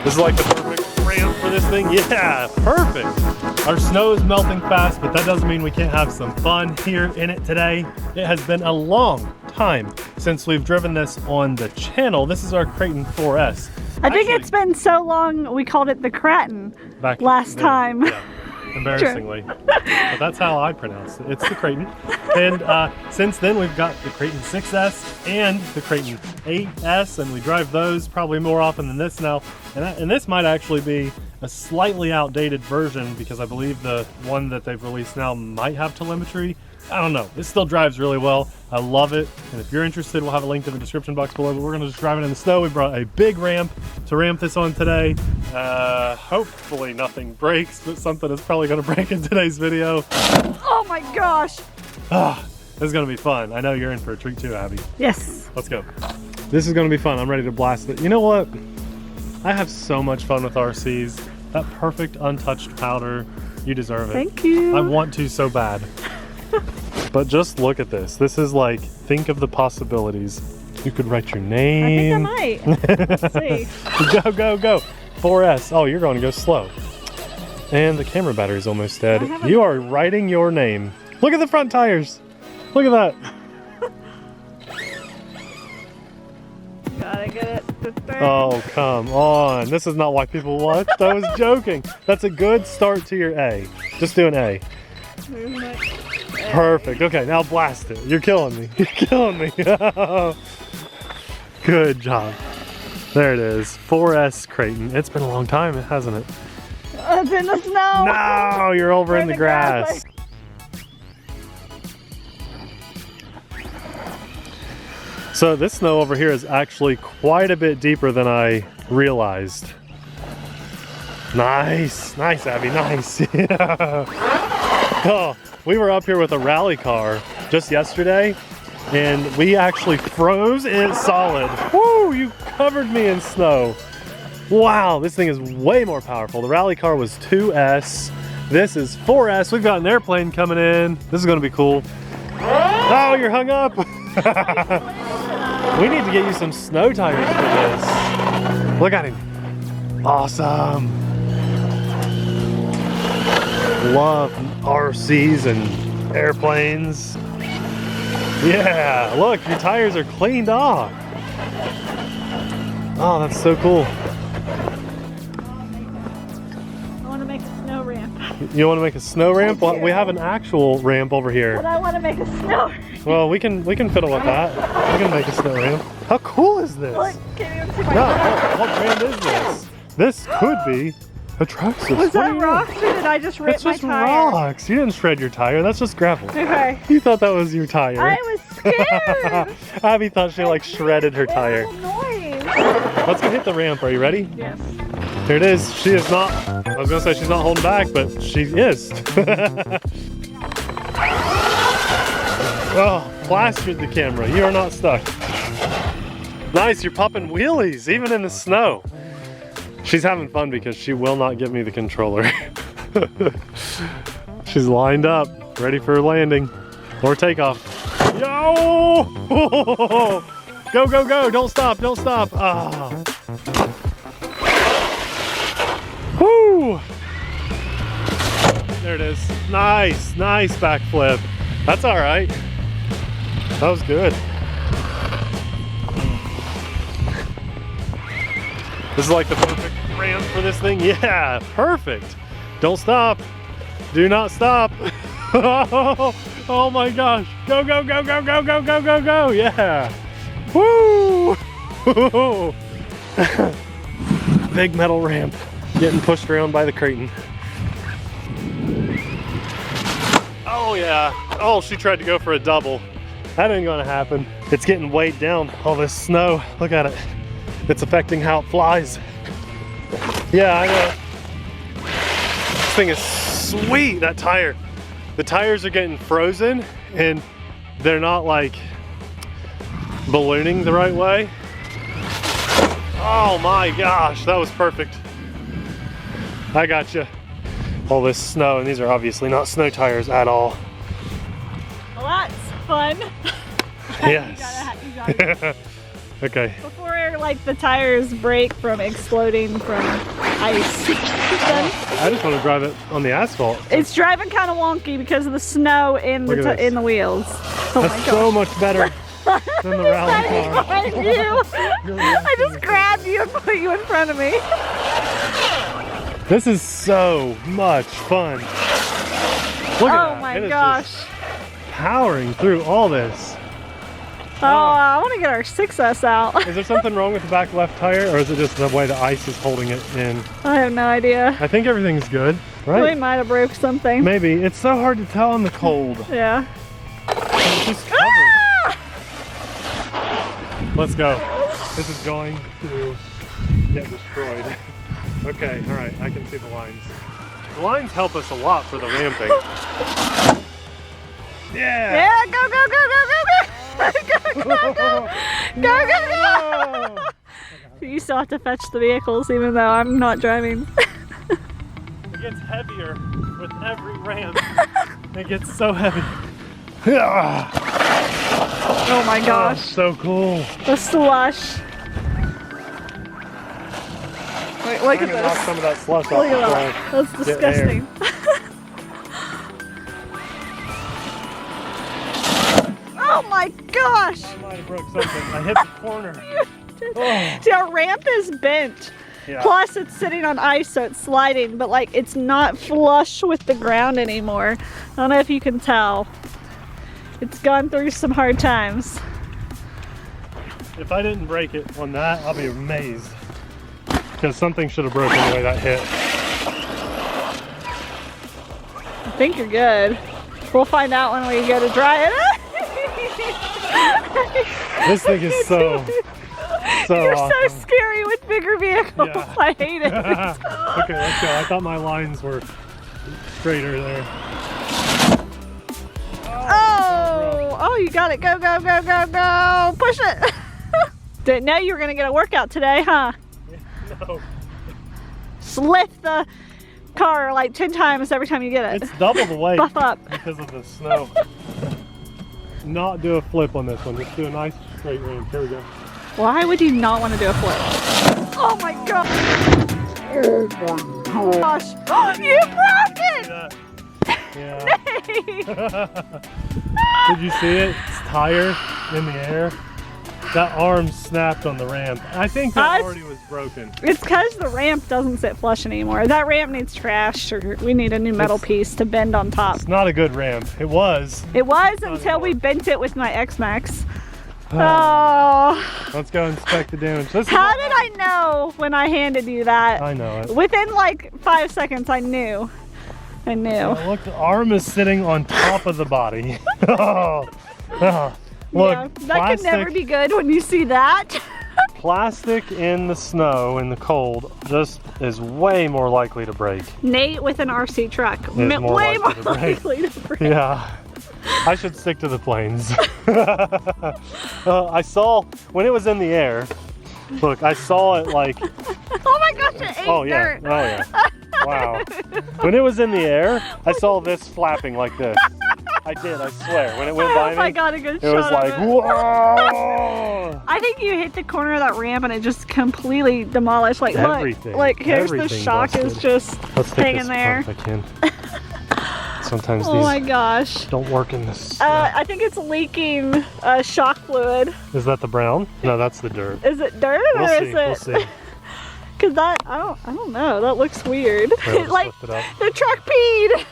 This is like the perfect ramp for this thing. Yeah, perfect. Our snow is melting fast, but that doesn't mean we can't have some fun here in it today. It has been a long time since we've driven this on the channel. This is our Kraton 4S. I think it's been so long we called it the Kraton last time. Yeah, embarrassingly. But that's how I pronounce it. It's the Kraton. And since then we've got the Kraton 6S and the Kraton 8S, and we drive those probably more often than this now. And this might actually be a slightly outdated version because I believe the one that they've released now might have telemetry. I don't know. It still drives really well. I love it. And if you're interested, we'll have a link in the description box below. But we're going to just drive it in the snow. We brought a big ramp to ramp this on today. Hopefully nothing breaks, but something is probably going to break in today's video. Oh my gosh. This is going to be fun. I know you're in for a treat too, Abby. Yes. Let's go. This is going to be fun. I'm ready to blast it. You know what? I have so much fun with RCs. That perfect untouched powder. You deserve it. Thank you. I want to so bad. But just look at this. This is like, think of the possibilities. You could write your name. I think I might. Let's see. Go, go, go. 4S. Oh, you're going to go slow. And the camera battery's almost dead. You are writing your name. Look at the front tires. Look at that. Gotta get it. Oh, come on. This is not why people watch. I was joking. That's a good start to your A. Just do an A. Perfect. Okay, now blast it. You're killing me. You're killing me. Good job. There it is. 4S Kraton. It's been a long time, hasn't it? It's in the snow. No, you're over in the grass. So this snow over here is actually quite a bit deeper than I realized. Nice. Nice, Abby. Nice. Yeah. Oh, we were up here with a rally car just yesterday, and we actually froze it solid. Woo, you covered me in snow. Wow, this thing is way more powerful. The rally car was 2S. This is 4S. We've got an airplane coming in. This is gonna be cool. Oh, you're hung up. We need to get you some snow tires for this. Look at him. Awesome. Love RCs and airplanes. Yeah, look, your tires are cleaned off. Oh, that's so cool. I want to make a snow ramp. You want to make a snow ramp? Well, we have an actual ramp over here. But I want to make a snow ramp. Well, we can fiddle with that. We can make a snow ramp. How cool is this? Look, can you see my what brand is this? This could be a Traxxas. Was that rocks or did I just rip my tire? That's just rocks. You didn't shred your tire. That's just gravel. Okay. You thought that was your tire. I was scared. Abby thought she like shredded her tire. Noise. Let's go hit the ramp. Are you ready? Yes. Here it is. She is not, I was gonna say she's not holding back, but she is. Oh, plastered the camera. You are not stuck. Nice, you're popping wheelies, even in the snow. She's having fun because she will not give me the controller. She's lined up, ready for landing or takeoff. Yo! Go, go, go, don't stop, don't stop. Ah. Woo! There it is. Nice, nice backflip. That's all right. That was good. This is like the perfect ramp for this thing. Yeah, perfect. Don't stop. Do not stop. Oh my gosh. Go, go, go, go, go, go, go, go, go. Yeah. Woo! Big metal ramp. Getting pushed around by the Kraton. Oh yeah. Oh, she tried to go for a double. That ain't gonna happen. It's getting weighed down, all this snow. Look at it. It's affecting how it flies. Yeah, I know. This thing is sweet, that tire. The tires are getting frozen and they're not like ballooning the right way. Oh my gosh, that was perfect. I got you. All this snow, and these are obviously not snow tires at all. Well, that's fun. Yes. You gotta Okay. Before like the tires break from exploding from ice. I just want to drive it on the asphalt. It's driving kind of wonky because of the snow in the wheels. Oh That's so much better than the rally car. I just grabbed you and put you in front of me. This is so much fun. Look at that. Oh my gosh. Powering through all this. Oh, I want to get our 6S out. Is there something wrong with the back left tire, or is it just the way the ice is holding it in? I have no idea. I think everything's good, right? We might have broke something. Maybe. It's so hard to tell in the cold. Yeah. It's just covered. Ah! Let's go. This is going to get destroyed. Okay, all right, I can see the lines. The lines help us a lot for the ramping. Yeah! Yeah, go, go, go, go, go, go! Go, go, go! Go, go, go! You still have to fetch the vehicles even though I'm not driving. It gets heavier with every ramp. It gets so heavy. Oh my gosh. Oh, so cool. The slush. Wait, look at this. Knock some of that slush off. Look at that. That's disgusting. Oh my gosh! I might have broke something. I hit the corner. Oh. See, our ramp is bent. Yeah. Plus, it's sitting on ice, so it's sliding, but like it's not flush with the ground anymore. I don't know if you can tell. It's gone through some hard times. If I didn't break it on that, I'll be amazed. Because something should have broken the way that hit. I think you're good. We'll find out when we go to dry it. This thing is so You're awesome. so scary with bigger vehicles. Yeah. I hate it. Okay, let's go. I thought my lines were straighter there. Oh, you got it. Go, go, go, go, go. Push it. Didn't know you were going to get a workout today, huh? No. Just lift the car like 10 times every time you get it. It's double the weight. Buff up. Because of the snow. Not do a flip on this one. Just do a nice straight ramp. Here we go. Why would you not want to do a flip? Oh my god. Oh my gosh. Oh, you broke it! Yeah. Did you see it? It's tire in the air. That arm snapped on the ramp. I think that already was broken. It's because the ramp doesn't sit flush anymore. That ramp needs trash, or we need a new metal piece to bend on top. It's not a good ramp. It was. It was until we bent it with my X-Max. Oh. Let's go inspect the damage. How did I know when I handed you that? I know it. Within like 5 seconds, I knew. I knew. Look, the arm is sitting on top of the body. Look, yeah, that could never be good when you see that. Plastic in the snow, in the cold, just is way more likely to break. Nate with an RC truck. Way more likely to break. Yeah. I should stick to the planes. I saw, when it was in the air, look, I saw it like... Oh my gosh, it ate dirt. Oh yeah. Wow. When it was in the air, I saw this flapping like this. I did, I swear. When it went by me, I got a good it was like, whoa! I think you hit the corner of that ramp and it just completely demolished. Like, everything. Look, like here's the shock busted. Is just hanging there. If I can. Sometimes oh my gosh. Don't work in this. I think it's leaking shock fluid. Is that the brown? No, that's the dirt. Is it dirt or is it? We'll see. Cause that I don't know. That looks weird. Okay, like the truck peed.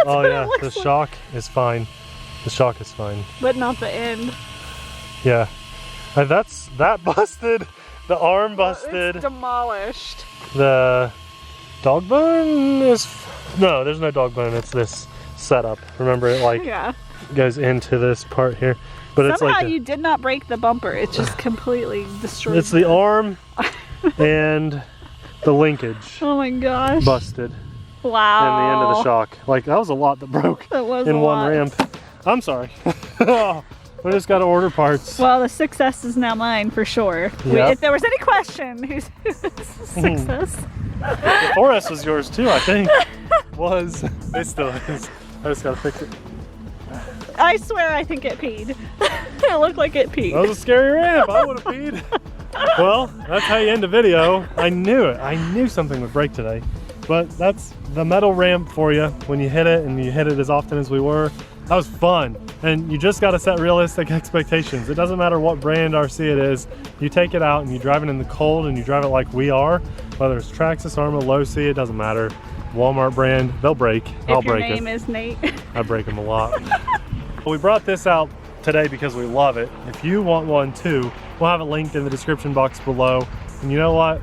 Oh yeah, the shock is fine. The shock is fine. But not the end. Yeah. That busted. The arm busted. It's demolished. The dog bone is... No, there's no dog bone. It's this setup. Remember, it like goes into this part here. But somehow it's like you did not break the bumper. It's just completely destroyed. It's the arm and the linkage. Oh my gosh. Busted. Wow. And the end of the shock. Like, that was a lot that broke in one ramp. I'm sorry. We just got to order parts. Well, the 6S is now mine for sure. Yep. If there was any question, who's 6S? The 4S was yours too, I think. It still is. I just got to fix it. I swear I think it peed. It looked like it peed. That was a scary ramp. I would have peed. Well, that's how you end a video. I knew it. I knew something would break today. But that's the metal ramp for you when you hit it, and you hit it as often as we were. That was fun. And you just got to set realistic expectations. It doesn't matter what brand RC it is. You take it out and you drive it in the cold and you drive it like we are. Whether it's Traxxas, Arrma, Low C, it doesn't matter. Walmart brand, they'll break. I'll break it. If your name is Nate. I break them a lot. We brought this out today because we love it. If you want one too, we'll have it linked in the description box below. And you know what?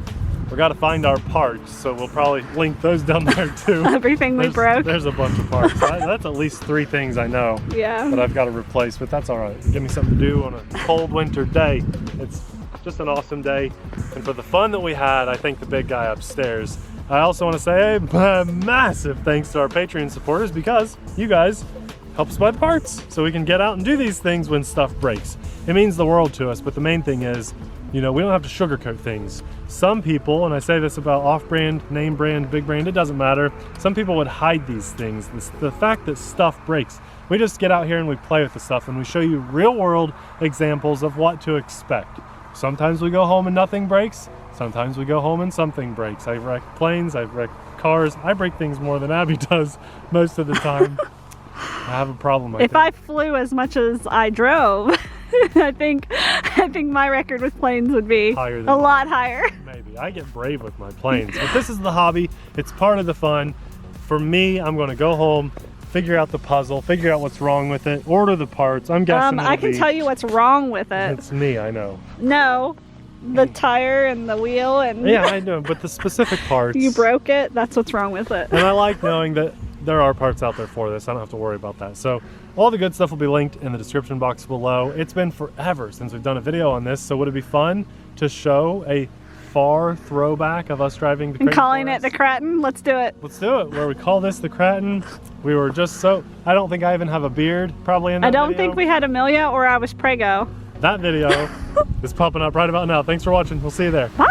We got to find our parts, so we'll probably link those down there too. Everything we broke. There's a bunch of parts. That's at least 3 things I know that I've got to replace, but that's all right. Give me something to do on a cold winter day. It's just an awesome day. And for the fun that we had, I thank the big guy upstairs. I also want to say a massive thanks to our Patreon supporters, because you guys help us buy the parts so we can get out and do these things when stuff breaks. It means the world to us, but the main thing is, you know, we don't have to sugarcoat things. Some people, and I say this about off-brand, name brand, big brand, it doesn't matter. Some people would hide these things. The fact that stuff breaks. We just get out here and we play with the stuff, and we show you real-world examples of what to expect. Sometimes we go home and nothing breaks. Sometimes we go home and something breaks. I've wrecked planes, I've wrecked cars. I break things more than Abby does most of the time. I have a problem, I think. If I flew as much as I drove, I think my record with planes would be higher than a lot higher. Maybe. I get brave with my planes. But this is the hobby. It's part of the fun. For me, I'm going to go home, figure out the puzzle, figure out what's wrong with it, order the parts. I'm guessing I can tell you what's wrong with it. It's me, I know. No. The tire and the wheel and... Yeah, I know, but the specific parts... You broke it, that's what's wrong with it. And I like knowing that there are parts out there for this. I don't have to worry about that. So all the good stuff will be linked in the description box below. It's been forever since we've done a video on this, so would it be fun to show a far throwback of us driving the Kraton? And calling it the Kraton? Let's do it. Let's do it. Where we call this the Kraton. We were just so... I don't think I even have a beard probably in that video. I don't think we had Amelia or I was Prego. That video is popping up right about now. Thanks for watching. We'll see you there. Bye.